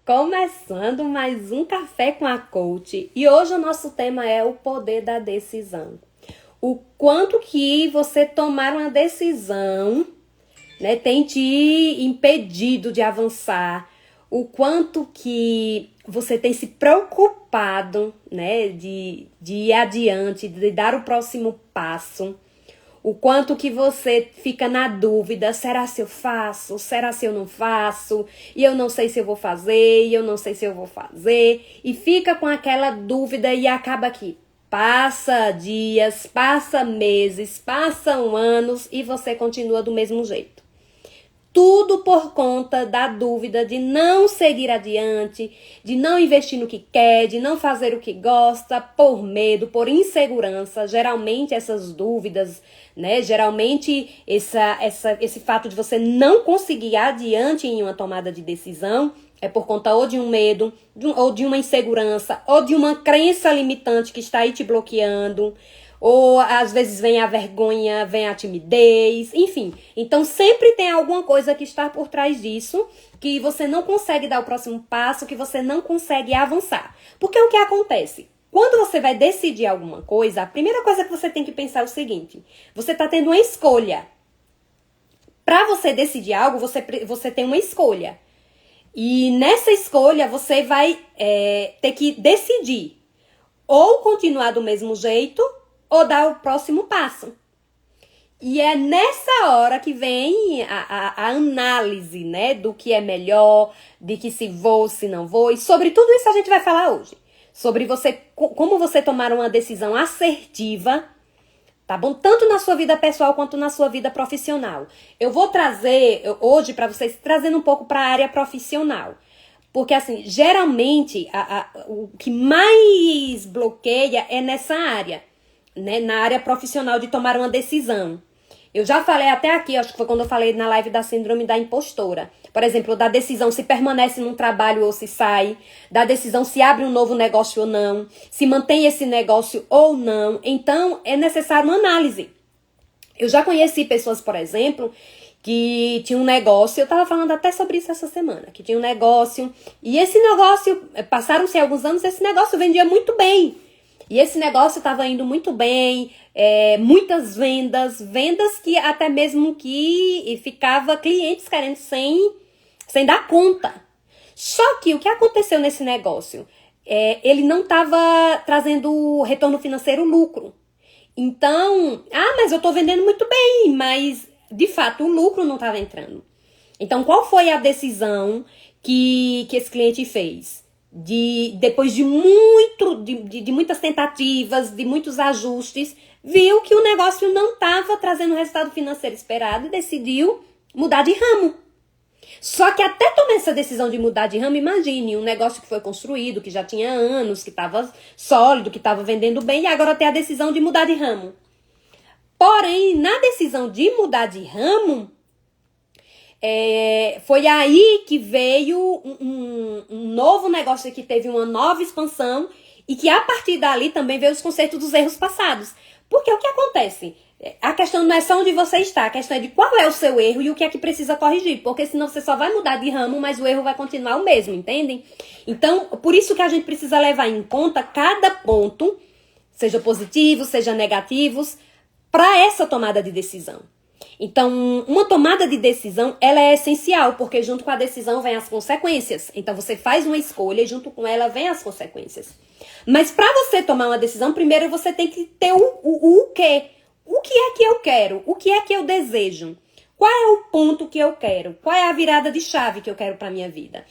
Começando mais um Café com a Coach e hoje o nosso tema é o poder da decisão. O quanto que você tomar uma decisão, né, tem te impedido de avançar, o quanto que você tem se preocupado, né, de ir adiante, de dar o próximo passo. O quanto que você fica na dúvida, será se eu faço? Será se eu não faço? E eu não sei se eu vou fazer, e eu não sei se eu vou fazer. E fica com aquela dúvida e acaba que passa dias, passa meses, passam anos e você continua do mesmo jeito. Tudo por conta da dúvida de não seguir adiante, de não investir no que quer, de não fazer o que gosta, por medo, por insegurança. Geralmente essas dúvidas, né? Geralmente esse fato de você não conseguir ir adiante em uma tomada de decisão é por conta ou de um medo, ou de uma insegurança, ou de uma crença limitante que está aí te bloqueando. Ou às vezes vem a vergonha, vem a timidez, enfim. Então sempre tem alguma coisa que está por trás disso, que você não consegue dar o próximo passo, que você não consegue avançar. Porque o que acontece? Quando você vai decidir alguma coisa, a primeira coisa que você tem que pensar é o seguinte: você está tendo uma escolha. Para você decidir algo, você tem uma escolha. E nessa escolha você vai ter que decidir ou continuar do mesmo jeito, ou dar o próximo passo. E é nessa hora que vem a análise, né, do que é melhor, de que se vou, se não vou. E sobre tudo isso a gente vai falar hoje. Sobre como você tomar uma decisão assertiva, tá bom? Tanto na sua vida pessoal quanto na sua vida profissional. Eu vou trazer hoje para vocês, trazendo um pouco para a área profissional. Porque, assim, geralmente, o que mais bloqueia é nessa área. Né, na área profissional de tomar uma decisão. Eu já falei até aqui, acho que foi quando eu falei na live da síndrome da impostora. Por exemplo, da decisão se permanece num trabalho ou se sai, da decisão se abre um novo negócio ou não, se mantém esse negócio ou não. Então, é necessário uma análise. Eu já conheci pessoas, por exemplo, que tinha um negócio, eu estava falando até sobre isso essa semana, que tinha um negócio, e esse negócio, passaram-se alguns anos, esse negócio vendia muito bem. E esse negócio estava indo muito bem, muitas vendas que até mesmo que ficava clientes querendo sem dar conta. Só que o que aconteceu nesse negócio? Ele não estava trazendo retorno financeiro, lucro. Então, mas eu estou vendendo muito bem, mas de fato o lucro não estava entrando. Então, qual foi a decisão que esse cliente fez? Depois de muitas tentativas, de muitos ajustes, viu que o negócio não estava trazendo o resultado financeiro esperado e decidiu mudar de ramo. Só que até tomar essa decisão de mudar de ramo, imagine, um negócio que foi construído, que já tinha anos, que estava sólido, que estava vendendo bem, e agora tem a decisão de mudar de ramo. Porém, na decisão de mudar de ramo, foi aí que veio um novo negócio que teve uma nova expansão e que a partir dali também veio os consertos dos erros passados. Porque o que acontece? A questão não é só onde você está, a questão é de qual é o seu erro e o que é que precisa corrigir. Porque senão você só vai mudar de ramo, mas o erro vai continuar o mesmo, entendem? Então, por isso que a gente precisa levar em conta cada ponto, seja positivo, seja negativos, para essa tomada de decisão. Então, uma tomada de decisão, ela é essencial, porque junto com a decisão vem as consequências. Então, você faz uma escolha e junto com ela vem as consequências. Mas para você tomar uma decisão, primeiro você tem que ter o quê? O que é que eu quero? O que é que eu desejo? Qual é o ponto que eu quero? Qual é a virada de chave que eu quero para minha vida?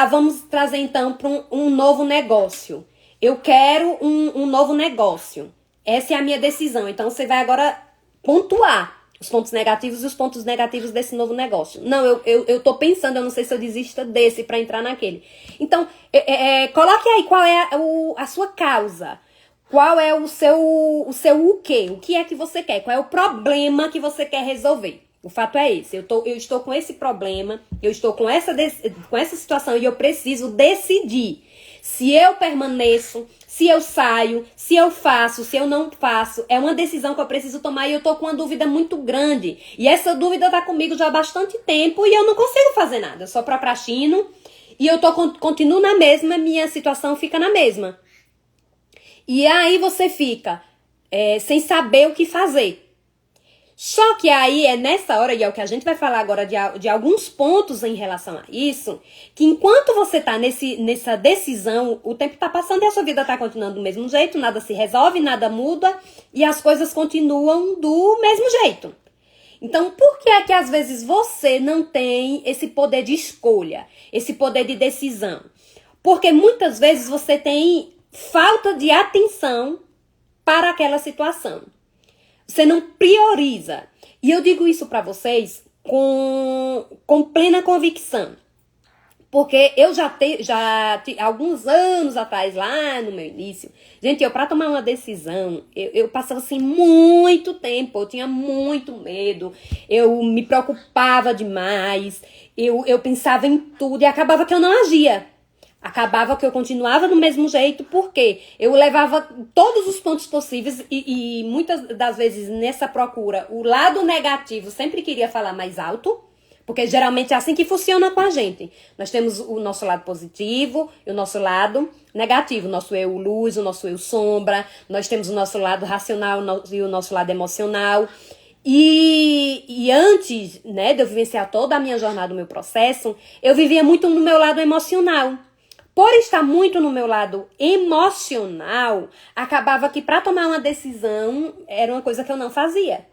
Vamos trazer então para um novo negócio. Eu quero um novo negócio. Essa é a minha decisão. Então, você vai agora pontuar os pontos negativos e os pontos negativos desse novo negócio. Não, eu tô pensando, eu não sei se eu desisto desse para entrar naquele. Então, coloque aí qual é a sua causa. Qual é o seu o quê? O que é que você quer? Qual é o problema que você quer resolver? O fato é esse. Eu estou com esse problema, eu estou com essa situação e eu preciso decidir se eu permaneço, se eu saio, se eu faço, se eu não faço. É uma decisão que eu preciso tomar e eu tô com uma dúvida muito grande. E essa dúvida tá comigo já há bastante tempo e eu não consigo fazer nada. Eu só procrastino e eu continuo na mesma, minha situação fica na mesma. E aí você fica sem saber o que fazer. Só que aí é nessa hora, e é o que a gente vai falar agora de alguns pontos em relação a isso, que enquanto você tá nessa decisão, o tempo tá passando e a sua vida tá continuando do mesmo jeito, nada se resolve, nada muda e as coisas continuam do mesmo jeito. Então, por que é que às vezes você não tem esse poder de escolha, esse poder de decisão? Porque muitas vezes você tem falta de atenção para aquela situação. Você não prioriza. E eu digo isso para vocês com plena convicção. Porque eu já alguns anos atrás, lá no meu início, gente, para tomar uma decisão, eu passava assim muito tempo, eu tinha muito medo, eu me preocupava demais, eu pensava em tudo e acabava que eu não agia. Acabava que eu continuava do mesmo jeito, porque eu levava todos os pontos possíveis e muitas das vezes nessa procura, o lado negativo sempre queria falar mais alto, porque geralmente é assim que funciona com a gente. Nós temos o nosso lado positivo e o nosso lado negativo, o nosso eu luz, o nosso eu sombra, nós temos o nosso lado racional e o nosso lado emocional. E antes, né, de eu vivenciar toda a minha jornada, o meu processo, eu vivia muito no meu lado emocional. Por estar muito no meu lado emocional, acabava que para tomar uma decisão era uma coisa que eu não fazia.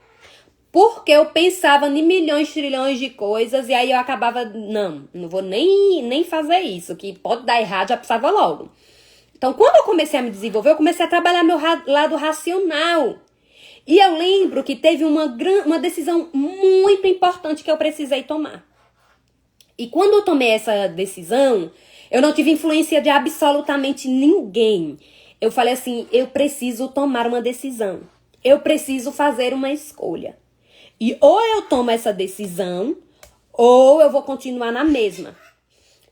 Porque eu pensava em milhões, trilhões de coisas e aí eu acabava, não vou nem fazer isso, que pode dar errado, já pensava logo. Então, quando eu comecei a me desenvolver, eu comecei a trabalhar meu lado racional. E eu lembro que teve uma decisão muito importante que eu precisei tomar. E quando eu tomei essa decisão, eu não tive influência de absolutamente ninguém. Eu falei assim, eu preciso tomar uma decisão. Eu preciso fazer uma escolha. E ou eu tomo essa decisão, ou eu vou continuar na mesma.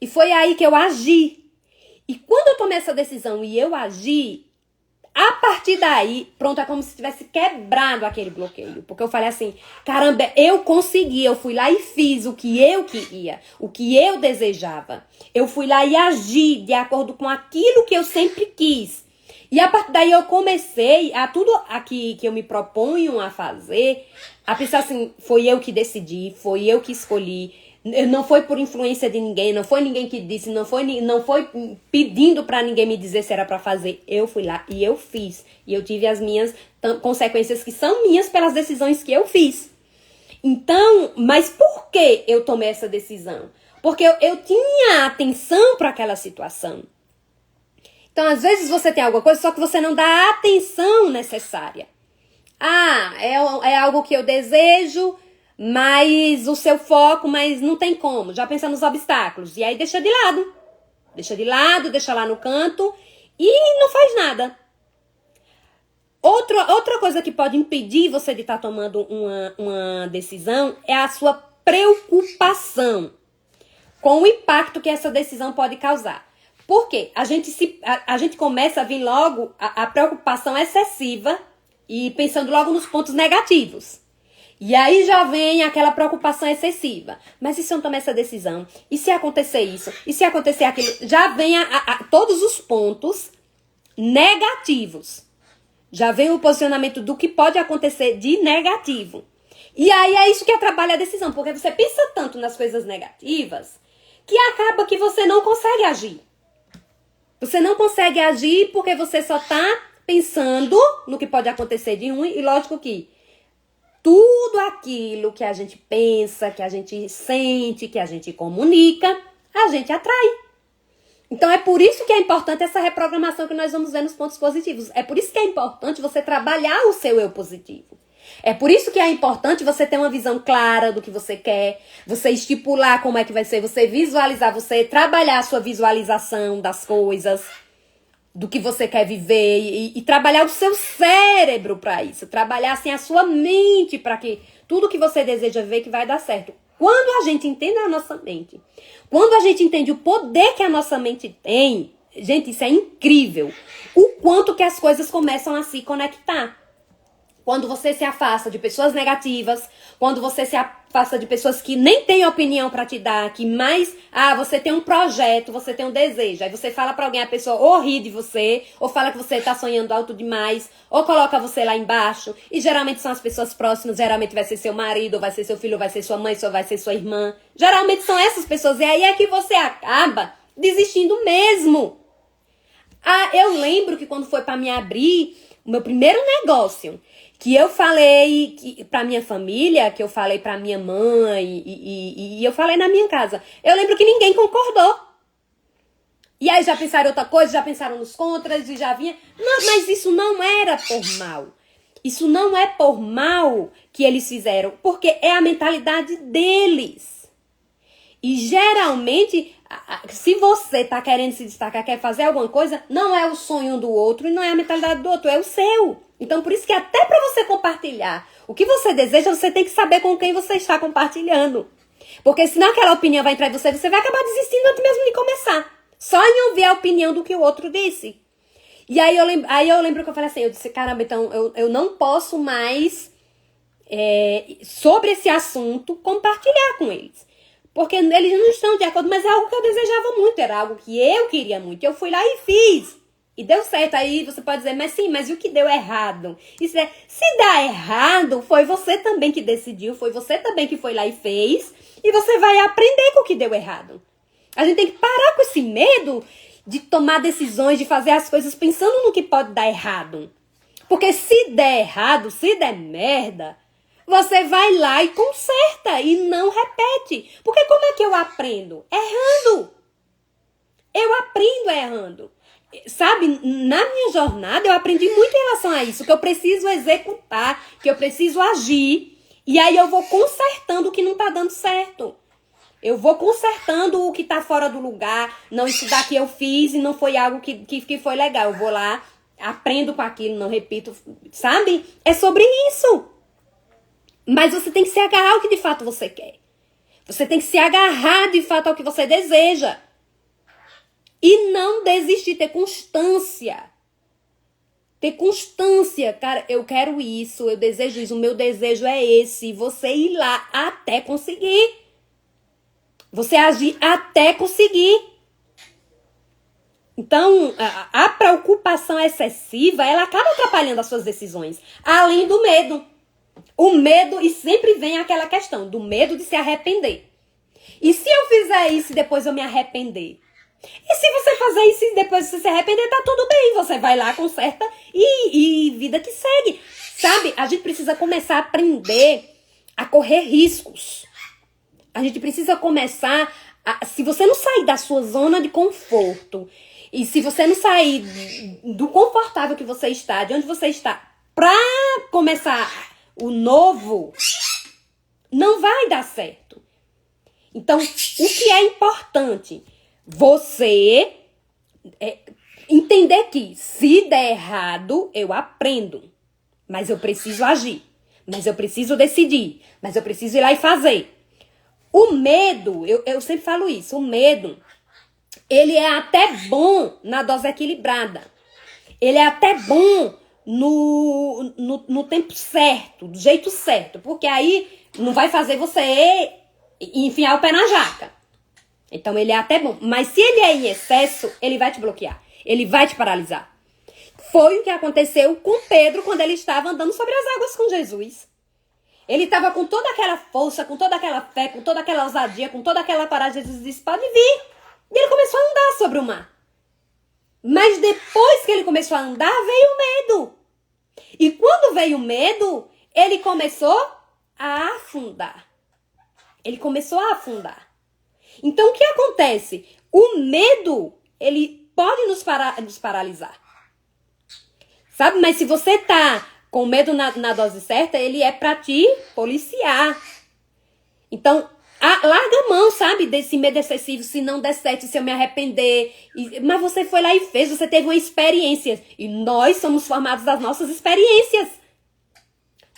E foi aí que eu agi. E quando eu tomei essa decisão e eu agi, a partir daí, pronto, é como se tivesse quebrado aquele bloqueio. Porque eu falei assim, caramba, eu consegui, eu fui lá e fiz o que eu queria, o que eu desejava. Eu fui lá e agi de acordo com aquilo que eu sempre quis. E a partir daí eu comecei a tudo aqui que eu me proponho a fazer, a pensar assim, foi eu que decidi, foi eu que escolhi. Não foi por influência de ninguém, não foi ninguém que disse, não foi pedindo pra ninguém me dizer se era pra fazer. Eu fui lá e eu fiz. E eu tive as minhas consequências que são minhas pelas decisões que eu fiz. Então, mas por que eu tomei essa decisão? Porque eu tinha atenção para aquela situação. Então, às vezes você tem alguma coisa, só que você não dá a atenção necessária. Ah, é algo que eu desejo, mas o seu foco, mas não tem como. Já pensa nos obstáculos. E aí deixa de lado. Deixa lá no canto e não faz nada. Outra coisa que pode impedir você de estar tomando uma decisão é a sua preocupação com o impacto que essa decisão pode causar. Por quê? A gente começa a vir logo a preocupação excessiva e pensando logo nos pontos negativos. E aí já vem aquela preocupação excessiva. Mas e se eu não tomar essa decisão? E se acontecer isso? E se acontecer aquilo? Já vem todos os pontos negativos. Já vem o posicionamento do que pode acontecer de negativo. E aí é isso que atrapalha a decisão. Porque você pensa tanto nas coisas negativas que acaba que você não consegue agir. Você não consegue agir porque você só tá pensando no que pode acontecer de ruim. E lógico que tudo aquilo que a gente pensa, que a gente sente, que a gente comunica, a gente atrai. Então é por isso que é importante essa reprogramação que nós vamos ver nos pontos positivos. É por isso que é importante você trabalhar o seu eu positivo. É por isso que é importante você ter uma visão clara do que você quer, você estipular como é que vai ser, você visualizar, você trabalhar a sua visualização das coisas, do que você quer viver e trabalhar o seu cérebro para isso, trabalhar assim a sua mente para que tudo que você deseja ver que vai dar certo. Quando a gente entende a nossa mente, quando a gente entende o poder que a nossa mente tem, gente, isso é incrível, o quanto que as coisas começam a se conectar. quando você se afasta de pessoas negativas, quando você se afasta de pessoas que nem têm opinião pra te dar, que mais, você tem um projeto, você tem um desejo, aí você fala pra alguém, a pessoa ou ri de você, ou fala que você tá sonhando alto demais, ou coloca você lá embaixo, e geralmente são as pessoas próximas, geralmente vai ser seu marido, ou vai ser seu filho, ou vai ser sua mãe, ou vai ser sua irmã, geralmente são essas pessoas, e aí é que você acaba desistindo mesmo. Eu lembro que quando foi pra me abrir o meu primeiro negócio, que eu falei pra minha família, que eu falei pra minha mãe e eu falei na minha casa, eu lembro que ninguém concordou. E aí já pensaram outra coisa, já pensaram nos contras e já vinha... Não, mas isso não era por mal. Isso não é por mal que eles fizeram, porque é a mentalidade deles. E geralmente, se você tá querendo se destacar, quer fazer alguma coisa, não é o sonho do outro e não é a mentalidade do outro, é o seu. Então, por isso que até para você compartilhar o que você deseja, você tem que saber com quem você está compartilhando. Porque senão aquela opinião vai entrar em você, você vai acabar desistindo antes mesmo de começar. Só em ouvir a opinião do que o outro disse. E aí eu lembro que eu falei assim, eu disse, caramba, então eu não posso mais, sobre esse assunto, compartilhar com eles. Porque eles não estão de acordo, mas é algo que eu desejava muito, era algo que eu queria muito. Eu fui lá e fiz. E deu certo. Aí você pode dizer, mas sim, mas e o que deu errado? Se dá errado, foi você também que decidiu, foi você também que foi lá e fez. E você vai aprender com o que deu errado. A gente tem que parar com esse medo de tomar decisões, de fazer as coisas pensando no que pode dar errado. Porque se der errado, se der merda... Você vai lá e conserta e não repete. Porque como é que eu aprendo? Errando. Eu aprendo errando. Sabe, na minha jornada eu aprendi muito em relação a isso. Que eu preciso executar, que eu preciso agir. E aí eu vou consertando o que não tá dando certo. Eu vou consertando o que tá fora do lugar. Não, isso daqui eu fiz e não foi algo que foi legal. Eu vou lá, aprendo com aquilo, não repito. Sabe? É sobre isso. Mas você tem que se agarrar ao que de fato você quer. Você tem que se agarrar de fato ao que você deseja. E não desistir, ter constância. Ter constância. Cara, eu quero isso, eu desejo isso, o meu desejo é esse. Você ir lá até conseguir. Você agir até conseguir. Então, a preocupação excessiva, ela acaba atrapalhando as suas decisões. Além do medo. O medo, e sempre vem aquela questão do medo de se arrepender. E se eu fizer isso e depois eu me arrepender? E se você fazer isso e depois você se arrepender, tá tudo bem. Você vai lá, conserta e vida que segue. Sabe, a gente precisa começar a aprender a correr riscos. A gente precisa começar se você não sair da sua zona de conforto, e se você não sair do confortável que você está, de onde você está, pra começar o novo, não vai dar certo. Então, o que é importante? Você entender que se der errado, eu aprendo. Mas eu preciso agir. Mas eu preciso decidir. Mas eu preciso ir lá e fazer. O medo, eu sempre falo isso, o medo, ele é até bom na dose equilibrada. Ele é até bom no tempo certo, do jeito certo. Porque aí não vai fazer você enfiar o pé na jaca. Então ele é até bom. Mas se ele é em excesso, ele vai te bloquear. Ele vai te paralisar. Foi o que aconteceu com Pedro quando ele estava andando sobre as águas com Jesus. Ele estava com toda aquela força, com toda aquela fé, com toda aquela ousadia, com toda aquela coragem. Jesus disse, pode vir. E ele começou a andar sobre o mar. Mas depois que ele começou a andar, veio o medo. E quando veio o medo, ele começou a afundar. Ele começou a afundar. Então, o que acontece? O medo, ele pode nos paralisar. Sabe? Mas se você tá com medo na dose certa, ele é pra te policiar. Então, larga a mão, sabe? Desse medo excessivo, se não der certo, se eu me arrepender. Mas você foi lá e fez, você teve uma experiência. E nós somos formados das nossas experiências.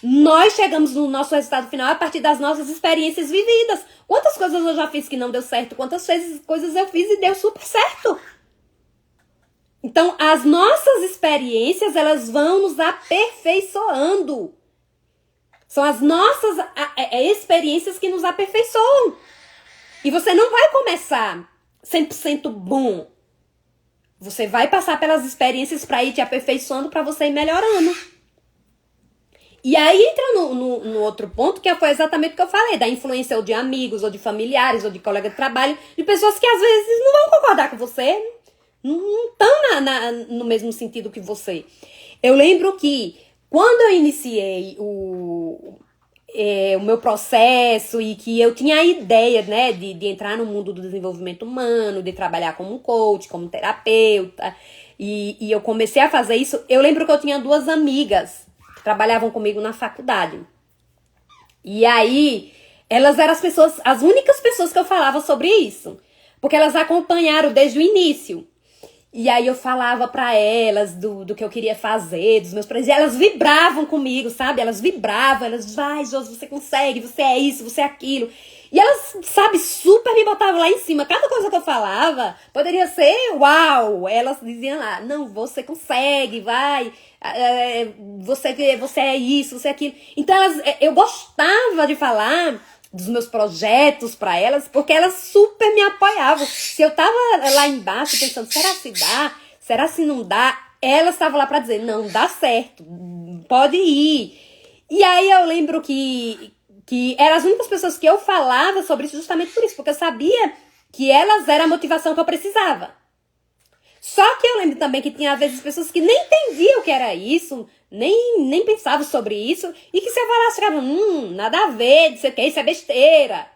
Nós chegamos no nosso resultado final a partir das nossas experiências vividas. Quantas coisas eu já fiz que não deu certo? Quantas coisas eu fiz e deu super certo? Então, as nossas experiências, elas vão nos aperfeiçoando. São as nossas experiências que nos aperfeiçoam. E você não vai começar 100% bom. Você vai passar pelas experiências para ir te aperfeiçoando, para você ir melhorando. E aí entra no outro ponto, que foi exatamente o que eu falei, da influência ou de amigos, ou de familiares, ou de colegas de trabalho, de pessoas que às vezes não vão concordar com você, não estão no mesmo sentido que você. Eu lembro que quando eu iniciei o meu processo e que eu tinha a ideia, né, de entrar no mundo do desenvolvimento humano, de trabalhar como coach, como terapeuta, e eu comecei a fazer isso, eu lembro que eu tinha 2 amigas que trabalhavam comigo na faculdade. E aí, elas eram as únicas pessoas que eu falava sobre isso, porque elas acompanharam desde o início. E aí eu falava pra elas do que eu queria fazer, dos meus projetos. E elas vibravam comigo, sabe? Elas vibravam, vai, Josi, você consegue, você é isso, você é aquilo. E elas, sabe, super me botavam lá em cima. Cada coisa que eu falava poderia ser uau. Elas diziam lá, não, você consegue, vai. Você é isso, você é aquilo. Então eu gostava de falar dos meus projetos para elas, porque elas super me apoiavam. Se eu tava lá embaixo pensando, será se dá? Será se não dá? Elas estavam lá para dizer, não, dá certo, pode ir. E aí eu lembro que eram as únicas pessoas que eu falava sobre isso justamente por isso, porque eu sabia que elas eram a motivação que eu precisava. Só que eu lembro também que tinha às vezes pessoas que nem entendiam o que era isso, nem pensavam sobre isso, e que se eu falasse, ficavam, nada a ver, isso é besteira.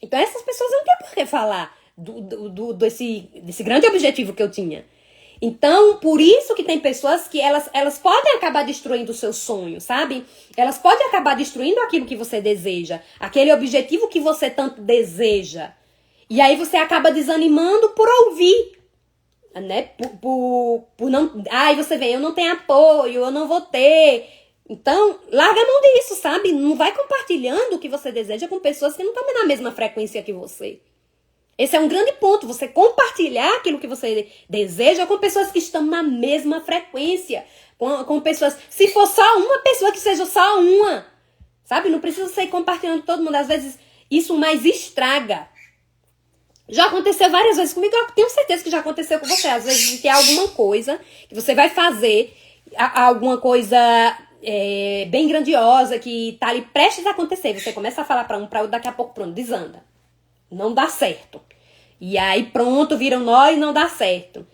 Então essas pessoas não tinham por que falar desse grande objetivo que eu tinha. Então, por isso que tem pessoas que elas podem acabar destruindo o seu sonho, sabe? Elas podem acabar destruindo aquilo que você deseja, aquele objetivo que você tanto deseja. E aí você acaba desanimando por ouvir, né? Por não... Ai, você vê, eu não tenho apoio, eu não vou ter. Então, larga a mão disso, sabe? Não vai compartilhando o que você deseja com pessoas que não estão na mesma frequência que você. Esse é um grande ponto, você compartilhar aquilo que você deseja com pessoas que estão na mesma frequência. Com pessoas, se for só uma pessoa, que seja só uma. Sabe? Não precisa ser compartilhando com todo mundo. Às vezes, isso mais estraga. Já aconteceu várias vezes comigo, eu tenho certeza que já aconteceu com você. Às vezes tem alguma coisa que você vai fazer, alguma coisa bem grandiosa que tá ali prestes a acontecer. Você começa a falar para um, para outro, daqui a pouco pronto, desanda. Não dá certo. E aí pronto, vira um nó e não dá certo.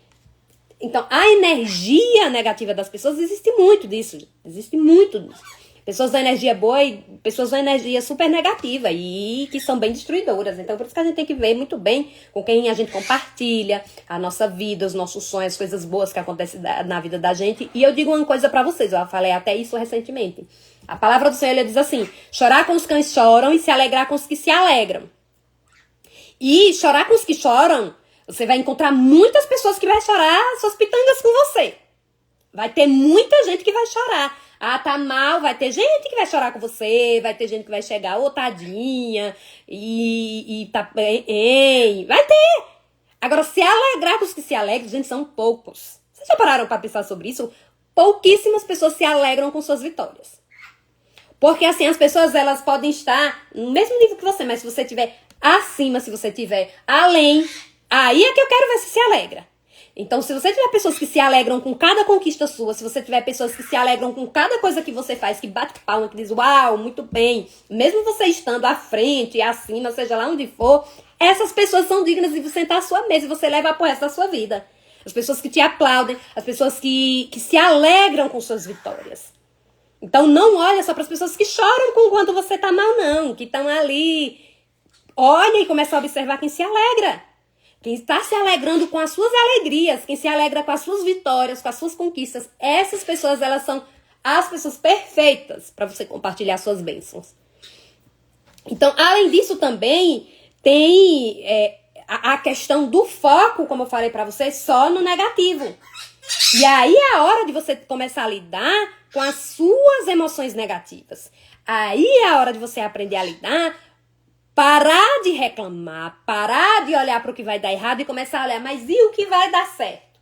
Então, a energia negativa das pessoas, existe muito disso. Existe muito disso. Pessoas dão energia boa e pessoas dão energia super negativa e que são bem destruidoras. Então, por isso que a gente tem que ver muito bem com quem a gente compartilha a nossa vida, os nossos sonhos, as coisas boas que acontecem na vida da gente. E eu digo uma coisa pra vocês, eu falei até isso recentemente. A palavra do Senhor, ele diz assim, chorar com os cães choram e se alegrar com os que se alegram. E chorar com os que choram, você vai encontrar muitas pessoas que vão chorar suas pitangas com você. Vai ter muita gente que vai chorar. Ah, tá mal, vai ter gente que vai chorar com você, vai ter gente que vai chegar, tadinha, e tá bem, vai ter. Agora, se alegrar com os que se alegram, gente, são poucos. Vocês já pararam pra pensar sobre isso? Pouquíssimas pessoas se alegram com suas vitórias. Porque assim, as pessoas, elas podem estar no mesmo nível que você, mas se você estiver acima, se você estiver além, aí é que eu quero ver se se alegra. Então, se você tiver pessoas que se alegram com cada conquista sua, se você tiver pessoas que se alegram com cada coisa que você faz, que bate palma, que diz, uau, muito bem, mesmo você estando à frente e acima, seja lá onde for, essas pessoas são dignas de sentar à sua mesa e você leva pro resto da sua vida. As pessoas que te aplaudem, as pessoas que se alegram com suas vitórias. Então, não olha só para as pessoas que choram com quando você tá mal, não, que estão ali. Olha e começa a observar quem se alegra. Quem está se alegrando com as suas alegrias, quem se alegra com as suas vitórias, com as suas conquistas, essas pessoas, elas são as pessoas perfeitas para você compartilhar suas bênçãos. Então, além disso também, tem a questão do foco, como eu falei para você, só no negativo. E aí é a hora de você começar a lidar com as suas emoções negativas. Aí é a hora de você aprender a lidar, parar de reclamar, parar de olhar para o que vai dar errado e começar a olhar, mas e o que vai dar certo?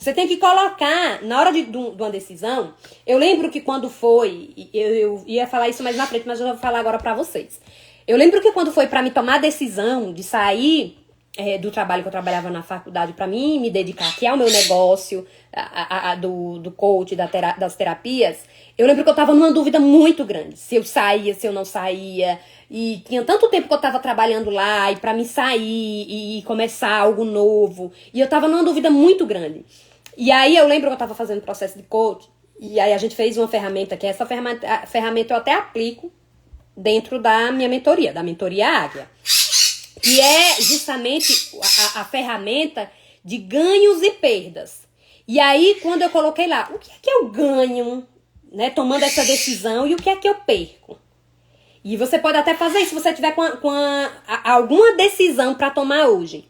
Você tem que colocar, na hora de uma decisão, eu lembro que quando foi, eu ia falar isso mais na frente, mas eu vou falar agora pra vocês. Eu lembro que quando foi pra me tomar a decisão de sair do trabalho que eu trabalhava na faculdade pra mim me dedicar aqui ao meu negócio, do coach, das terapias, eu lembro que eu tava numa dúvida muito grande. Se eu saía, se eu não saía. E tinha tanto tempo que eu tava trabalhando lá, e pra mim sair e começar algo novo. E eu tava numa dúvida muito grande. E aí eu lembro que eu tava fazendo processo de coach, e aí a gente fez uma ferramenta, que essa ferramenta eu até aplico dentro da minha mentoria, da mentoria Águia. Que é justamente a ferramenta de ganhos e perdas. E aí, quando eu coloquei lá, o que é que eu ganho, né, tomando essa decisão, e o que é que eu perco? E você pode até fazer isso se você tiver alguma decisão para tomar hoje.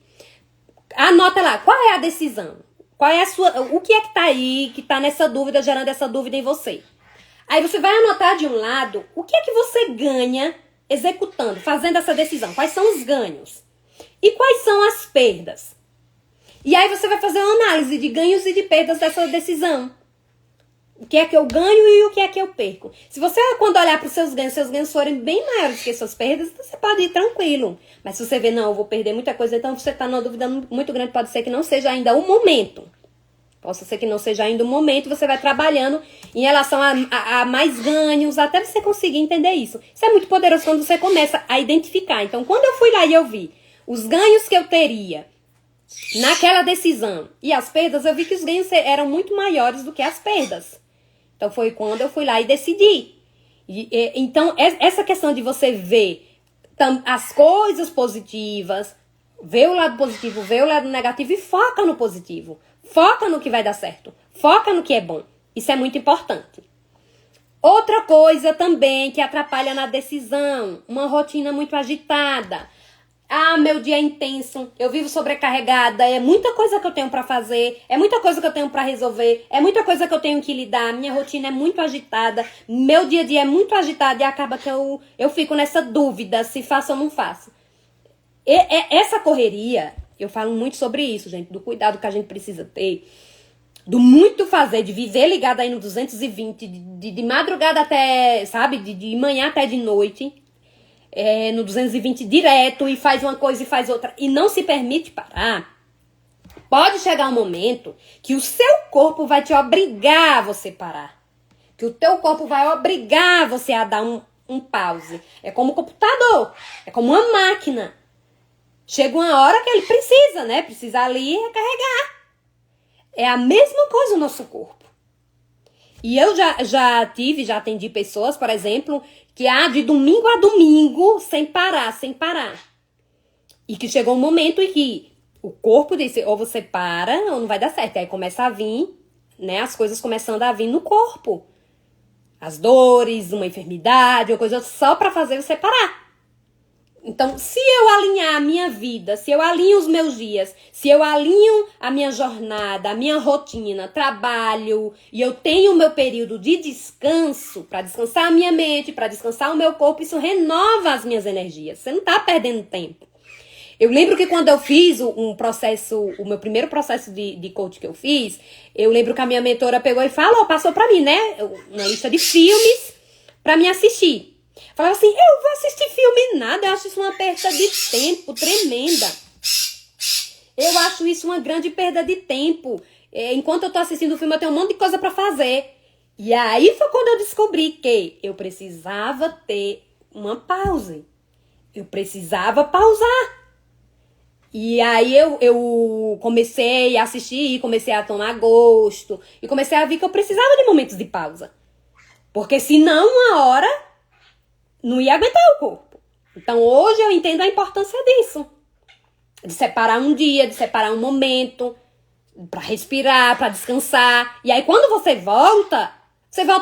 Anota lá, qual é a decisão? Qual é o que é que tá aí, que tá nessa dúvida, gerando essa dúvida em você? Aí você vai anotar de um lado, o que é que você ganha executando, fazendo essa decisão? Quais são os ganhos? E quais são as perdas? E aí você vai fazer uma análise de ganhos e de perdas dessa decisão. O que é que eu ganho e o que é que eu perco? Se você, quando olhar para os seus ganhos forem bem maiores que suas perdas, você pode ir tranquilo. Mas se você vê, não, eu vou perder muita coisa, então você está numa dúvida muito grande, pode ser que não seja ainda o momento. Possa ser que não seja ainda o momento, você vai trabalhando em relação a mais ganhos, até você conseguir entender isso. Isso é muito poderoso quando você começa a identificar. Então, quando eu fui lá e eu vi os ganhos que eu teria naquela decisão e as perdas, eu vi que os ganhos eram muito maiores do que as perdas. Então, foi quando eu fui lá e decidi. Então, essa questão de você ver as coisas positivas, ver o lado positivo, ver o lado negativo e foca no positivo. Foca no que vai dar certo. Foca no que é bom. Isso é muito importante. Outra coisa também que atrapalha na decisão, uma rotina muito agitada. Ah, meu dia é intenso, eu vivo sobrecarregada, é muita coisa que eu tenho pra fazer, é muita coisa que eu tenho pra resolver, é muita coisa que eu tenho que lidar, minha rotina é muito agitada, meu dia a dia é muito agitado e acaba que eu fico nessa dúvida se faço ou não faço. Essa correria, eu falo muito sobre isso, gente, do cuidado que a gente precisa ter, do muito fazer, de viver ligado aí no 220, de madrugada até, sabe, de manhã até de noite, no 220 direto, e faz uma coisa e faz outra, e não se permite parar. Pode chegar um momento que o seu corpo vai te obrigar a você parar. Que o teu corpo vai obrigar você a dar um pause. É como um computador, é como uma máquina. Chega uma hora que ele precisa, né? Precisa ali recarregar. É a mesma coisa o nosso corpo. E eu já atendi pessoas, por exemplo, que de domingo a domingo, sem parar. E que chegou um momento em que o corpo disse, ou você para, ou não vai dar certo. Aí começa a vir, né, as coisas começando a vir no corpo. As dores, uma enfermidade, uma coisa só pra fazer você parar. Então, se eu alinhar a minha vida, se eu alinho os meus dias, se eu alinho a minha jornada, a minha rotina, trabalho, e eu tenho o meu período de descanso, para descansar a minha mente, para descansar o meu corpo, isso renova as minhas energias. Você não tá perdendo tempo. Eu lembro que quando eu fiz o meu primeiro processo de coach que eu fiz, eu lembro que a minha mentora pegou e passou pra mim, né, uma lista de filmes pra me assistir. Falava assim, eu vou assistir filme nada, eu acho isso uma perda de tempo tremenda. Eu acho isso uma grande perda de tempo. Enquanto eu tô assistindo o filme, eu tenho um monte de coisa pra fazer. E aí foi quando eu descobri que eu precisava ter uma pausa. Eu precisava pausar. E aí eu comecei a assistir, comecei a tomar gosto. E comecei a ver que eu precisava de momentos de pausa. Porque senão, uma hora, não ia aguentar o corpo. Então, hoje eu entendo a importância disso. De separar um dia, de separar um momento, pra respirar, pra descansar. E aí, quando você volta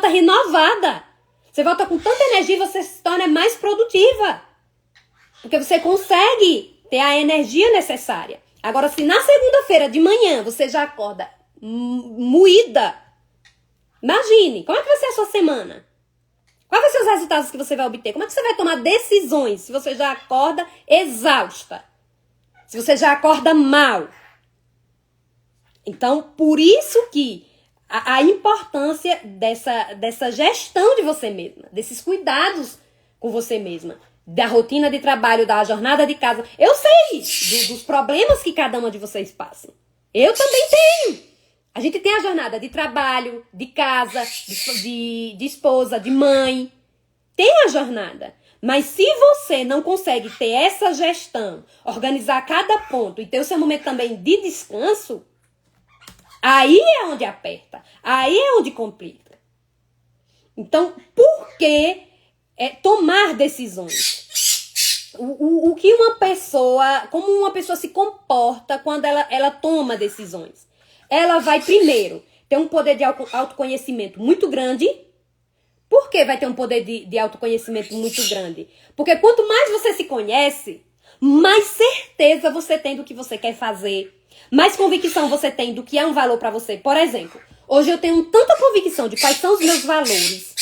renovada. Você volta com tanta energia e você se torna mais produtiva. Porque você consegue ter a energia necessária. Agora, se na segunda-feira de manhã você já acorda moída, imagine, como é que vai ser a sua semana? Quais vão ser os resultados que você vai obter? Como é que você vai tomar decisões se você já acorda exausta? Se você já acorda mal? Então, por isso que a importância dessa gestão de você mesma, desses cuidados com você mesma, da rotina de trabalho, da jornada de casa. Eu sei dos problemas que cada uma de vocês passam. Eu também tenho. A gente tem a jornada de trabalho, de casa, de esposa, de mãe. Tem a jornada. Mas se você não consegue ter essa gestão, organizar cada ponto e ter o seu momento também de descanso, aí é onde aperta. Aí é onde complica. Então, por que tomar decisões? O que uma pessoa, como uma pessoa se comporta quando ela toma decisões? Ela vai primeiro ter um poder de autoconhecimento muito grande. Por que vai ter um poder de autoconhecimento muito grande? Porque quanto mais você se conhece, mais certeza você tem do que você quer fazer, mais convicção você tem do que é um valor para você. Por exemplo, hoje eu tenho tanta convicção de quais são os meus valores,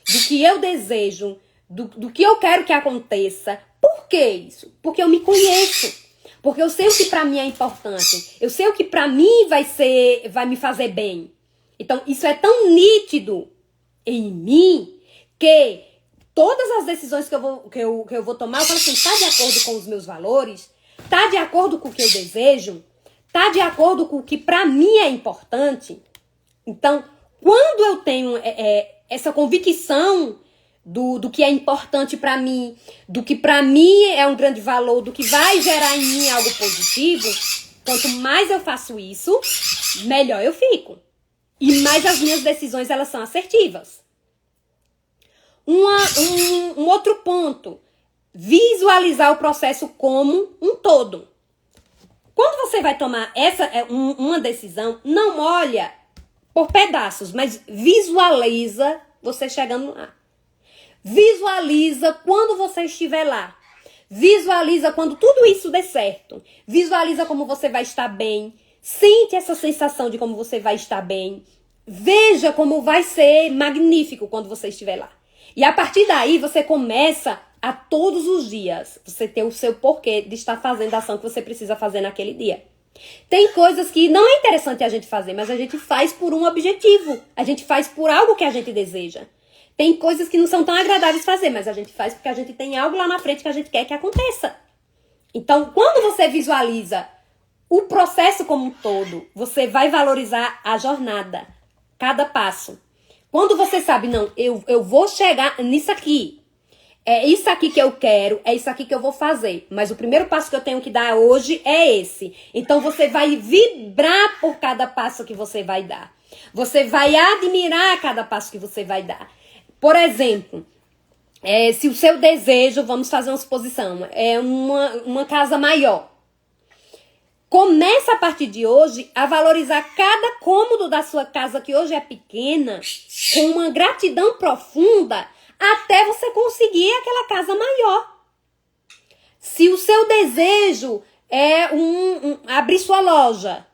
do que eu desejo, do que eu quero que aconteça. Por que isso? Porque eu me conheço. Porque eu sei o que pra mim é importante. Eu sei o que pra mim vai me fazer bem. Então, isso é tão nítido em mim que todas as decisões que eu vou tomar, eu falo assim, tá de acordo com os meus valores? Tá de acordo com o que eu desejo? Tá de acordo com o que pra mim é importante? Então, quando eu tenho essa convicção do que é importante pra mim, do que pra mim é um grande valor, do que vai gerar em mim algo positivo, quanto mais eu faço isso, melhor eu fico. E mais as minhas decisões, elas são assertivas. Um outro ponto, visualizar o processo como um todo. Quando você vai tomar uma decisão, não olha por pedaços, mas visualiza você chegando lá. Visualiza quando você estiver lá. Visualiza quando tudo isso der certo. Visualiza como você vai estar bem. Sente essa sensação de como você vai estar bem. Veja como vai ser magnífico quando você estiver lá. E a partir daí você começa a todos os dias você ter o seu porquê de estar fazendo a ação que você precisa fazer naquele dia. Tem coisas que não é interessante a gente fazer, mas a gente faz por um objetivo. A gente faz por algo que a gente deseja. Tem coisas que não são tão agradáveis fazer, mas a gente faz porque a gente tem algo lá na frente que a gente quer que aconteça. Então, quando você visualiza o processo como um todo, você vai valorizar a jornada, cada passo. Quando você sabe, não, eu vou chegar nisso aqui. É isso aqui que eu quero, é isso aqui que eu vou fazer. Mas o primeiro passo que eu tenho que dar hoje é esse. Então, você vai vibrar por cada passo que você vai dar. Você vai admirar cada passo que você vai dar. Por exemplo, se o seu desejo, vamos fazer uma suposição, é uma casa maior. Começa a partir de hoje a valorizar cada cômodo da sua casa, que hoje é pequena, com uma gratidão profunda, até você conseguir aquela casa maior. Se o seu desejo é abrir sua loja,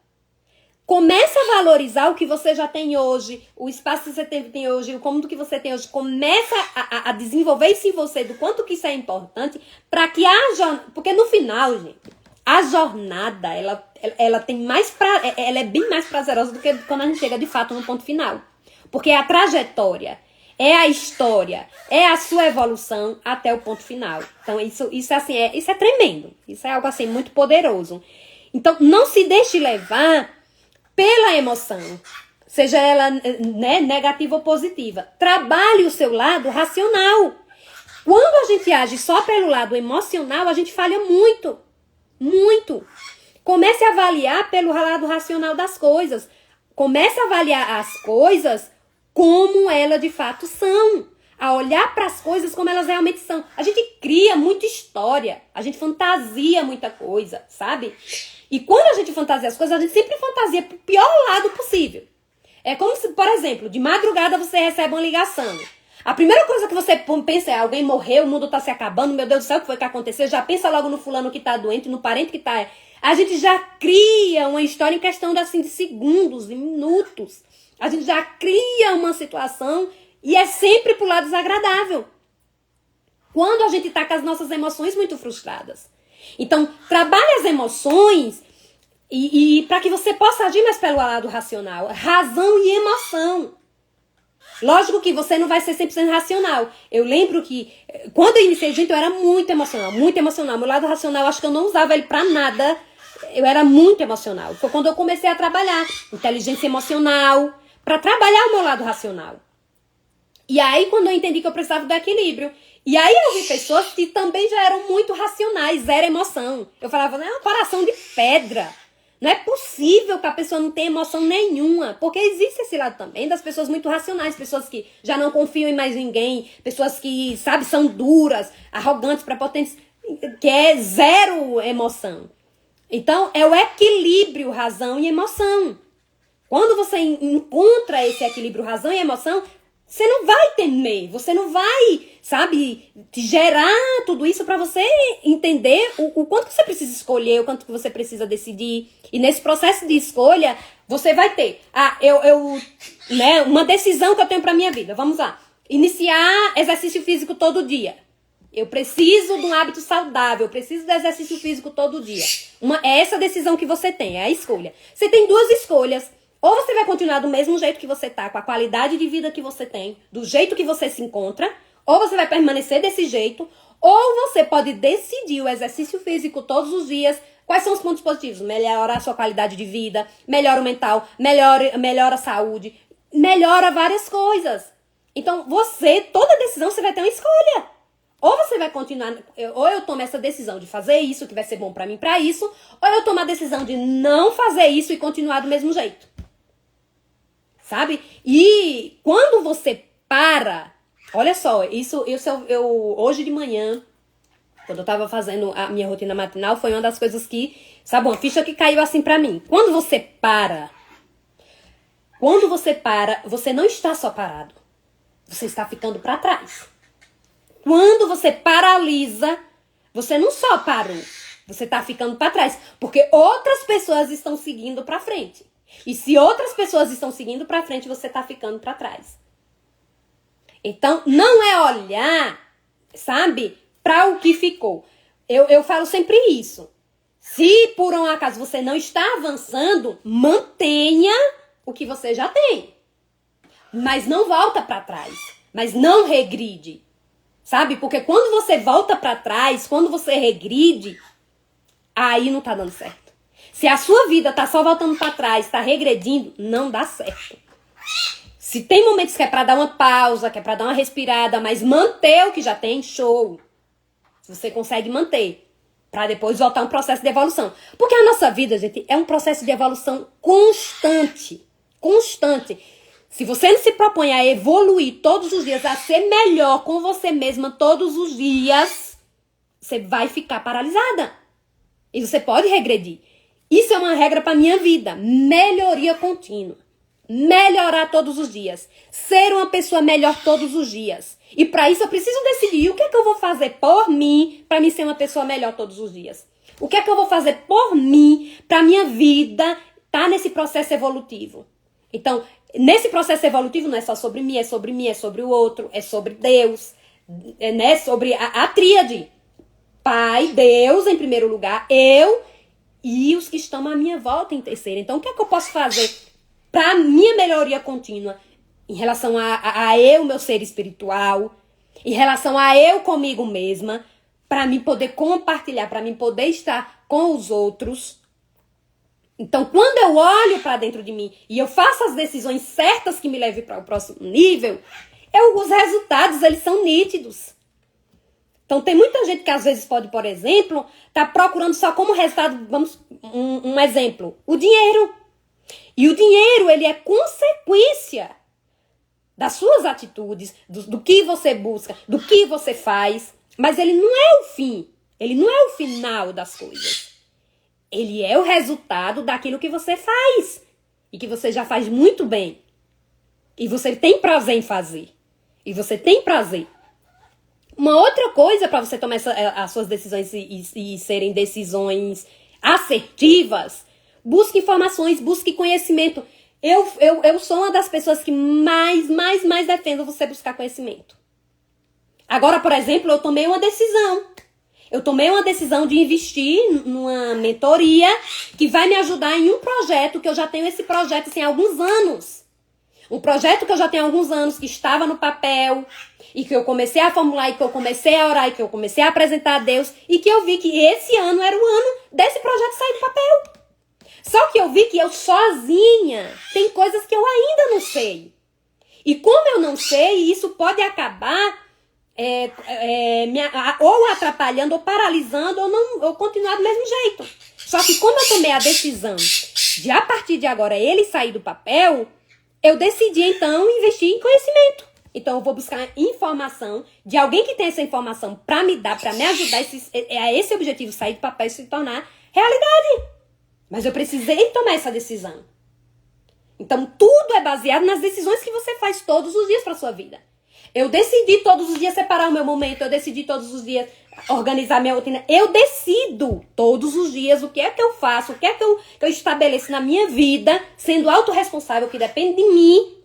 começa a valorizar o que você já tem hoje, o espaço que você tem hoje, o cômodo que você tem hoje. Começa a desenvolver isso em você, do quanto que isso é importante, para que haja... Porque no final, gente, a jornada, ela tem ela é bem mais prazerosa do que quando a gente chega de fato no ponto final. Porque é a trajetória, é a história, é a sua evolução até o ponto final. Então, isso é tremendo. Isso é algo assim muito poderoso. Então, não se deixe levar pela emoção, seja ela negativa ou positiva. Trabalhe o seu lado racional. Quando a gente age só pelo lado emocional, a gente falha muito. Muito. Comece a avaliar pelo lado racional das coisas. Comece a avaliar as coisas como elas de fato são. A olhar para as coisas como elas realmente são. A gente cria muita história. A gente fantasia muita coisa, sabe? E quando a gente fantasia as coisas, a gente sempre fantasia pro pior lado possível. É como se, por exemplo, de madrugada você recebe uma ligação. A primeira coisa que você pensa é, alguém morreu, o mundo tá se acabando, meu Deus do céu, o que foi que aconteceu? Já pensa logo no fulano que tá doente, no parente que tá... A gente já cria uma história em questão assim, de segundos, de minutos. A gente já cria uma situação e é sempre pro lado desagradável. Quando a gente tá com as nossas emoções muito frustradas. Então, trabalhe as emoções E para que você possa agir mais pelo lado racional. Razão e emoção. Lógico que você não vai ser 100% racional. Eu lembro que, quando eu iniciei, gente, eu era muito emocional, muito emocional. Meu lado racional, acho que eu não usava ele pra nada. Eu era muito emocional. Foi quando eu comecei a trabalhar inteligência emocional, pra trabalhar o meu lado racional. E aí, quando eu entendi que eu precisava do equilíbrio. E aí, eu vi pessoas que também já eram muito racionais, zero emoção. Eu falava, não, é um coração de pedra. Não é possível que a pessoa não tenha emoção nenhuma. Porque existe esse lado também das pessoas muito racionais. Pessoas que já não confiam em mais ninguém. Pessoas que, sabe, são duras, arrogantes, prepotentes. Que é zero emoção. Então, é o equilíbrio, razão e emoção. Quando você encontra esse equilíbrio, razão e emoção, você não vai temer, você não vai, sabe, gerar tudo isso para você entender o quanto que você precisa escolher, o quanto que você precisa decidir. E nesse processo de escolha, você vai ter, né, uma decisão que eu tenho para minha vida. Vamos lá. Iniciar exercício físico todo dia. Eu preciso de um hábito saudável, eu preciso de exercício físico todo dia. É essa decisão que você tem, é a escolha. Você tem duas escolhas. Ou você vai continuar do mesmo jeito que você tá, com a qualidade de vida que você tem, do jeito que você se encontra, ou você vai permanecer desse jeito, ou você pode decidir o exercício físico todos os dias. Quais são os pontos positivos? Melhora a sua qualidade de vida, melhora o mental, melhora a saúde, melhora várias coisas. Então, toda decisão você vai ter uma escolha. Ou você vai continuar, ou eu tomo essa decisão de fazer isso, que vai ser bom pra mim pra isso, ou eu tomo a decisão de não fazer isso e continuar do mesmo jeito. Sabe? E quando você para, olha só, isso eu hoje de manhã, quando eu tava fazendo a minha rotina matinal, foi uma das coisas que, sabe, uma ficha que caiu assim pra mim. Quando você para, você não está só parado, você está ficando pra trás. Quando você paralisa, você não só parou, você tá ficando pra trás, porque outras pessoas estão seguindo pra frente. E se outras pessoas estão seguindo pra frente, você tá ficando pra trás. Então, não é olhar, sabe, pra o que ficou. Eu falo sempre isso. Se por um acaso você não está avançando, mantenha o que você já tem. Mas não volta pra trás. Mas não regride. Sabe? Porque quando você volta pra trás, quando você regride, aí não tá dando certo. Se a sua vida tá só voltando pra trás, tá regredindo, não dá certo. Se tem momentos que é pra dar uma pausa, que é pra dar uma respirada, mas manter o que já tem, show. Você consegue manter. Pra depois voltar um processo de evolução. Porque a nossa vida, gente, é um processo de evolução constante. Constante. Se você não se propõe a evoluir todos os dias, a ser melhor com você mesma todos os dias, você vai ficar paralisada. E você pode regredir. Isso é uma regra para minha vida. Melhoria contínua. Melhorar todos os dias. Ser uma pessoa melhor todos os dias. E para isso eu preciso decidir o que é que eu vou fazer por mim para me ser uma pessoa melhor todos os dias. O que é que eu vou fazer por mim para minha vida estar nesse processo evolutivo. Então, nesse processo evolutivo não é só sobre mim, é sobre o outro, é sobre Deus, né? Sobre a tríade. Pai, Deus em primeiro lugar, eu e os que estão à minha volta em terceiro. Então, o que é que eu posso fazer para minha melhoria contínua em relação a eu, meu ser espiritual, em relação a eu comigo mesma, para mim poder compartilhar, para mim poder estar com os outros. Então, quando eu olho para dentro de mim e eu faço as decisões certas que me levem para o próximo nível, os resultados, eles são nítidos. Então, tem muita gente que às vezes pode, por exemplo, tá procurando só como resultado, um exemplo, o dinheiro. E o dinheiro, ele é consequência das suas atitudes, do que você busca, do que você faz. Mas ele não é o fim, ele não é o final das coisas. Ele é o resultado daquilo que você faz. E que você já faz muito bem. E você tem prazer em fazer. E você tem prazer. Uma outra coisa para você tomar as suas decisões e serem decisões assertivas, busque informações, busque conhecimento. Eu sou uma das pessoas que mais defendo você buscar conhecimento. Agora, por exemplo, eu tomei uma decisão. Eu tomei uma decisão de investir numa mentoria que vai me ajudar em um projeto, que eu já tenho esse projeto assim, há alguns anos. Um projeto que eu já tenho há alguns anos, que estava no papel, e que eu comecei a formular, e que eu comecei a orar, e que eu comecei a apresentar a Deus, e que eu vi que esse ano era o ano desse projeto sair do papel. Só que eu vi que eu sozinha tem coisas que eu ainda não sei. E como eu não sei, isso pode acabar ou atrapalhando, ou paralisando, ou continuar do mesmo jeito. Só que como eu tomei a decisão de, a partir de agora, ele sair do papel, eu decidi, então, investir em conhecimento. Então, eu vou buscar informação de alguém que tem essa informação para me dar, para me ajudar a esse objetivo sair do papel e se tornar realidade. Mas eu precisei tomar essa decisão. Então, tudo é baseado nas decisões que você faz todos os dias para sua vida. Eu decidi todos os dias separar o meu momento, eu decidi todos os dias organizar minha rotina. Eu decido todos os dias o que é que eu faço, o que é que eu estabeleço na minha vida, sendo autorresponsável, que depende de mim,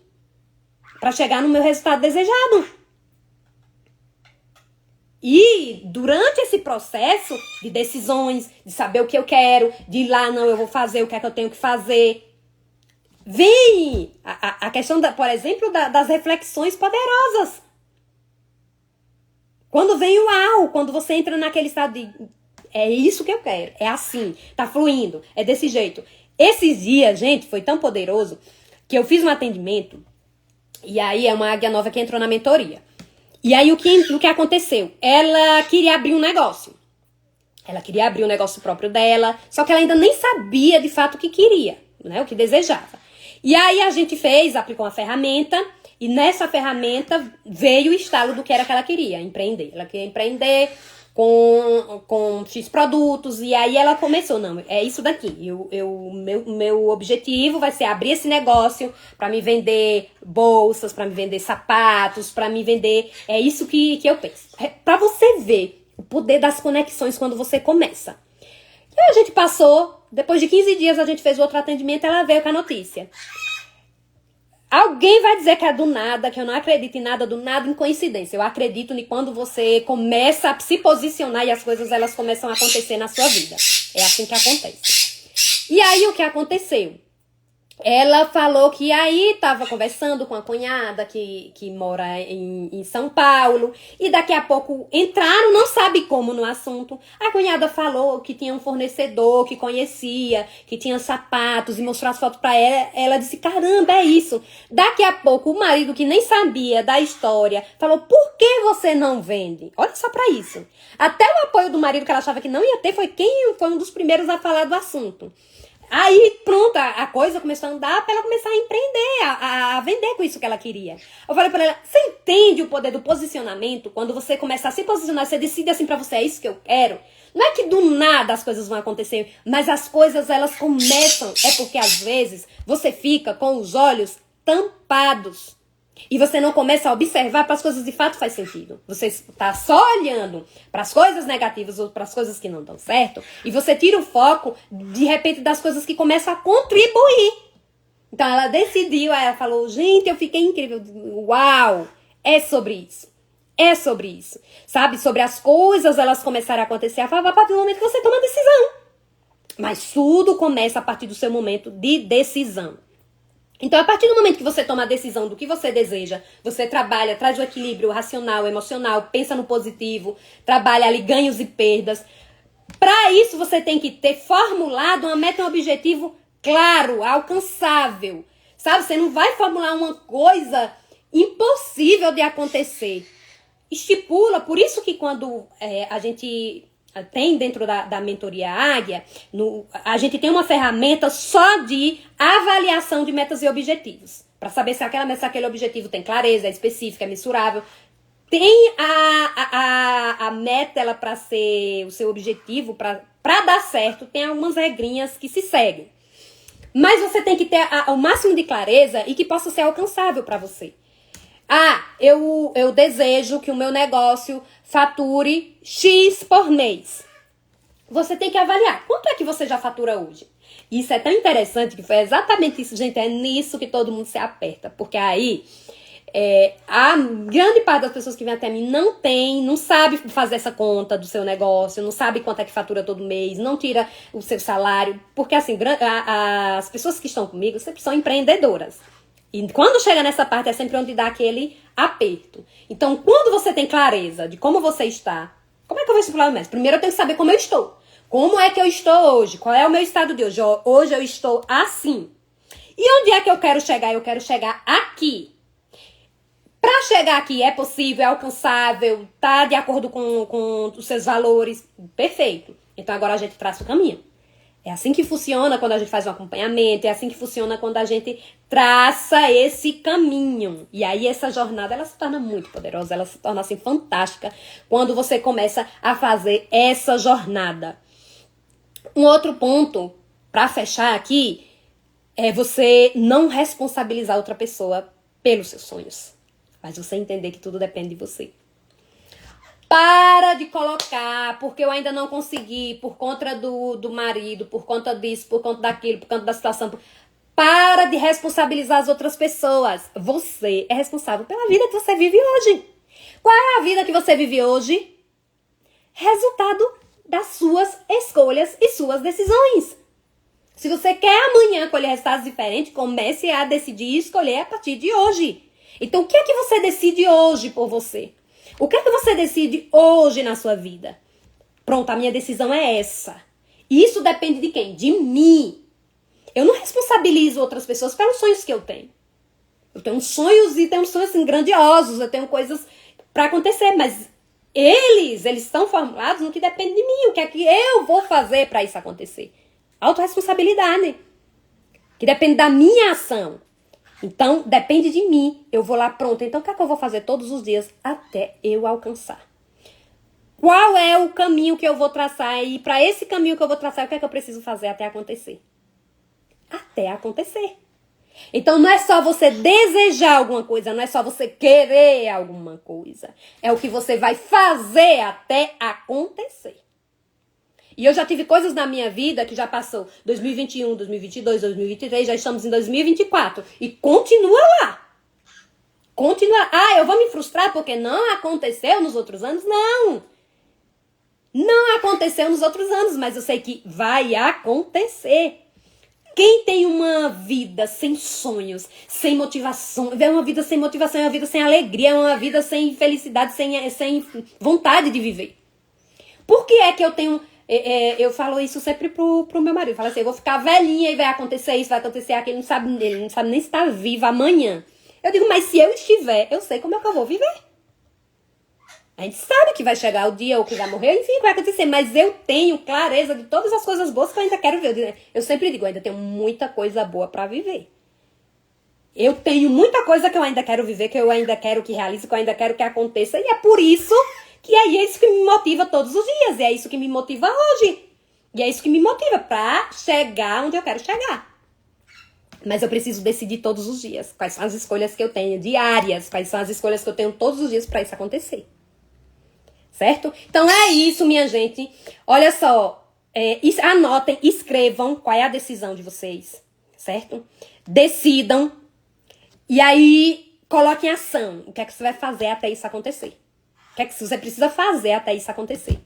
para chegar no meu resultado desejado. E durante esse processo de decisões, de saber o que eu quero, de ir lá, não, eu vou fazer o que é que eu tenho que fazer, vem a questão, por exemplo, das reflexões poderosas. Quando vem o uau, quando você entra naquele estado de é isso que eu quero, é assim, tá fluindo, é desse jeito. Esses dias, gente, foi tão poderoso que eu fiz um atendimento, e aí é uma águia nova que entrou na mentoria. E aí o que aconteceu? Ela queria abrir um negócio. Ela queria abrir um negócio próprio dela, só que ela ainda nem sabia de fato o que queria, né, o que desejava. E aí a gente aplicou uma ferramenta, e nessa ferramenta veio o estalo do que era que ela queria, empreender. Ela queria empreender com X produtos, e aí ela começou, não, é isso daqui. Meu objetivo vai ser abrir esse negócio para me vender bolsas, para me vender sapatos, para me vender, é isso que eu penso. Para você ver o poder das conexões quando você começa. E aí a gente passou, depois de 15 dias a gente fez outro atendimento, ela veio com a notícia. Alguém vai dizer que é do nada, que eu não acredito em nada do nada, em coincidência. Eu acredito em quando você começa a se posicionar e as coisas elas começam a acontecer na sua vida. É assim que acontece. E aí o que aconteceu? Ela falou que aí estava conversando com a cunhada que mora em São Paulo, e daqui a pouco entraram, não sabe como, no assunto. A cunhada falou que tinha um fornecedor que conhecia, que tinha sapatos, e mostrou as fotos para ela. Ela disse, caramba, é isso. Daqui a pouco o marido, que nem sabia da história, falou, por que você não vende? Olha só para isso. Até o apoio do marido, que ela achava que não ia ter, foi um dos primeiros a falar do assunto. Aí, pronto, a coisa começou a andar para ela começar a empreender, a vender com isso que ela queria. Eu falei para ela, você entende o poder do posicionamento? Quando você começa a se posicionar, você decide assim para você, é isso que eu quero. Não é que do nada as coisas vão acontecer, mas as coisas elas começam. É porque às vezes você fica com os olhos tampados. E você não começa a observar para as coisas de fato faz sentido. Você está só olhando para as coisas negativas ou para as coisas que não dão certo, e você tira o foco, de repente, das coisas que começam a contribuir. Então ela decidiu, aí ela falou, gente, eu fiquei incrível. Uau, é sobre isso. É sobre isso. Sabe, sobre as coisas elas começarem a acontecer a partir do momento que você toma a decisão. Mas tudo começa a partir do seu momento de decisão. Então, a partir do momento que você toma a decisão do que você deseja, você trabalha, traz o equilíbrio racional, emocional, pensa no positivo, trabalha ali ganhos e perdas. Para isso, você tem que ter formulado uma meta, um objetivo claro, alcançável. Sabe, você não vai formular uma coisa impossível de acontecer. Estipula, por isso que quando a gente tem dentro da mentoria Águia, a gente tem uma ferramenta só de avaliação de metas e objetivos. Para saber se aquele objetivo tem clareza, é específico, é mensurável. Tem a meta, ela para ser o seu objetivo, para dar certo, tem algumas regrinhas que se seguem. Mas você tem que ter o máximo de clareza e que possa ser alcançável para você. Eu desejo que o meu negócio fature X por mês. Você tem que avaliar. Quanto é que você já fatura hoje? Isso é tão interessante que foi exatamente isso, gente. É nisso que todo mundo se aperta. Porque aí, A grande parte das pessoas que vêm até mim não sabe fazer essa conta do seu negócio, não sabe quanto é que fatura todo mês, não tira o seu salário, porque assim, as pessoas que estão comigo sempre são empreendedoras. E quando chega nessa parte é sempre onde dá aquele aperto. Então, quando você tem clareza de como você está, como é que eu vou estipular o mês? Primeiro eu tenho que saber como eu estou. Como é que eu estou hoje? Qual é o meu estado de hoje? Hoje eu estou assim. E onde é que eu quero chegar? Eu quero chegar aqui. Para chegar aqui é possível, é alcançável, tá de acordo com os seus valores. Perfeito. Então agora a gente traça o caminho. É assim que funciona quando a gente faz um acompanhamento, é assim que funciona quando a gente traça esse caminho. E aí essa jornada, ela se torna muito poderosa, ela se torna assim fantástica quando você começa a fazer essa jornada. Um outro ponto, para fechar aqui, é você não responsabilizar outra pessoa pelos seus sonhos. Mas você entender que tudo depende de você. Para de colocar, porque eu ainda não consegui, por conta do marido, por conta disso, por conta daquilo, por conta da situação. Para de responsabilizar as outras pessoas. Você é responsável pela vida que você vive hoje. Qual é a vida que você vive hoje? Resultado das suas escolhas e suas decisões. Se você quer amanhã colher resultados diferentes, comece a decidir e escolher a partir de hoje. Então, o que é que você decide hoje por você? O que é que você decide hoje na sua vida? Pronto, a minha decisão é essa. Isso depende de quem? De mim. Eu não responsabilizo outras pessoas pelos sonhos que eu tenho. Eu tenho sonhos e tenho sonhos assim, grandiosos, eu tenho coisas para acontecer, mas eles estão formulados no que depende de mim. O que é que eu vou fazer para isso acontecer? Autorresponsabilidade. Que depende da minha ação. Então, depende de mim. Eu vou lá, pronto. Então, o que é que eu vou fazer todos os dias até eu alcançar? Qual é o caminho que eu vou traçar? E para esse caminho que eu vou traçar, o que é que eu preciso fazer até acontecer? Até acontecer. Então, não é só você desejar alguma coisa, não é só você querer alguma coisa. É o que você vai fazer até acontecer. E eu já tive coisas na minha vida que já passou 2021, 2022, 2023, já estamos em 2024. E continua lá. Continua. Ah, eu vou me frustrar porque não aconteceu nos outros anos? Não. Não aconteceu nos outros anos, mas eu sei que vai acontecer. Quem tem uma vida sem sonhos, sem motivação, é uma vida sem motivação, é uma vida sem alegria, é uma vida sem felicidade, sem vontade de viver. Por que é que eu tenho... eu falo isso sempre pro meu marido. Eu falo assim, eu vou ficar velhinha e vai acontecer isso, vai acontecer aquilo. Ele não sabe nem se está vivo amanhã. Eu digo, mas se eu estiver, eu sei como é que eu vou viver. A gente sabe que vai chegar o dia ou que vai morrer, enfim, vai acontecer. Mas eu tenho clareza de todas as coisas boas que eu ainda quero ver. Eu sempre digo, eu ainda tenho muita coisa boa para viver. Eu tenho muita coisa que eu ainda quero viver, que eu ainda quero que realize, que eu ainda quero que aconteça. E é por isso que é isso que me motiva todos os dias. E é isso que me motiva hoje. E é isso que me motiva pra chegar onde eu quero chegar. Mas eu preciso decidir todos os dias quais são as escolhas que eu tenho diárias, quais são as escolhas que eu tenho todos os dias pra isso acontecer. Certo? Então é isso, minha gente. Olha só, anotem, escrevam qual é a decisão de vocês. Certo? Decidam. E aí, coloquem em ação. O que é que você vai fazer até isso acontecer? O que é que você precisa fazer até isso acontecer?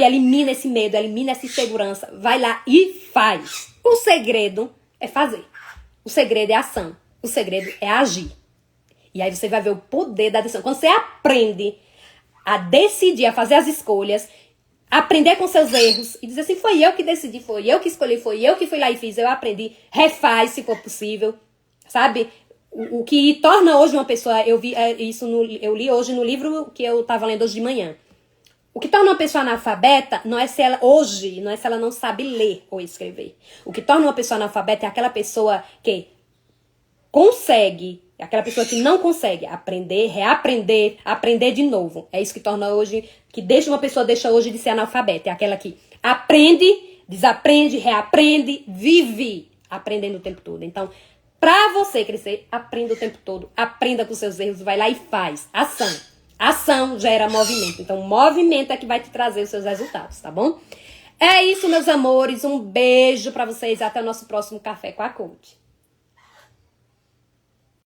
Elimina esse medo, elimina essa insegurança. Vai lá e faz. O segredo é fazer. O segredo é ação. O segredo é agir. E aí você vai ver o poder da decisão. Quando você aprende a decidir, a fazer as escolhas, aprender com seus erros e dizer assim, foi eu que decidi, foi eu que escolhi, foi eu que fui lá e fiz, eu aprendi, refaz se for possível, sabe? O que torna hoje uma pessoa, eu li hoje no livro que eu estava lendo hoje de manhã. O que torna uma pessoa analfabeta não é se ela não sabe ler ou escrever. O que torna uma pessoa analfabeta é aquela pessoa que consegue, aquela pessoa que não consegue aprender, reaprender, aprender de novo. É isso que torna hoje, que uma pessoa deixa hoje de ser analfabeta. É aquela que aprende, desaprende, reaprende, vive aprendendo o tempo todo. Então, pra você crescer, aprenda o tempo todo, aprenda com seus erros, vai lá e faz. Ação. Ação gera movimento. Então, o movimento é que vai te trazer os seus resultados, tá bom? É isso, meus amores. Um beijo pra vocês. Até o nosso próximo Café com a Coach.